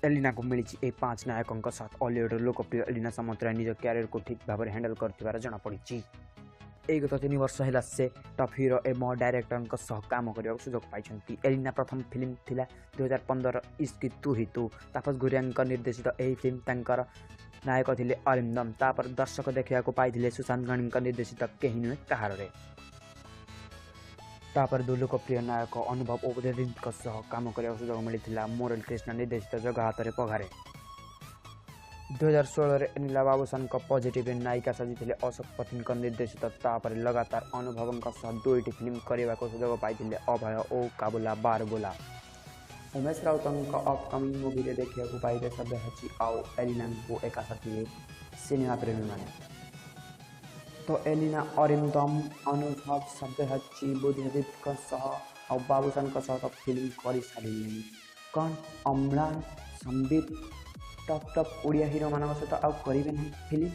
Elina को मिली ए 5 नायकों साथ हॉलीवुड लोकप्रिय एलिना सामंतराय निज क्यारियर को ठीक भाव हैंडल कर जमापड़ी। एक गत 3 वर्ष है से टॉप हीरो एवं डायरेक्टर सह काम करने सुजोग पाई। एलिना प्रथम फिल्म थिला 2015 इश्क तू ही तू। तापस घुरिया निर्देशित यह फिल्म तांकर नायक थे अरिंदम। तापर दर्शक देखा पाई सुशांत गणी निर्देशित कहीं नुहे कहार। तापर दो लोकप्रिय नायक अनुभव ओबेदेव सह काम करने सुजोग मिलता। मोरल कृष्ण निर्देशित जगह हाथ पघारे। 2016 एलिना बाबूसान पॉजिटिव नायिका साजिले अशोक पथिन निर्देशित। तापर लगातार अनुभव सह 2टी फिल्म करने सुजोग पाई। अभय ओ काबुला बार बोला। उमेश राउत अपकमिंग मूवी देखा पाइबे सब्यसाची आउ एलिना को एका साथी सिनेमा प्रेमी मैंने। तो एलिना अरिंदम अनुभव सब्यसाची बुद्धिदीप सह और बाबूसान सह तो फिल्म कर सारे। कौन अम्रान संबित टप टप ओडिया हीरो मान सहित आउ करेंगे ना फिल्म।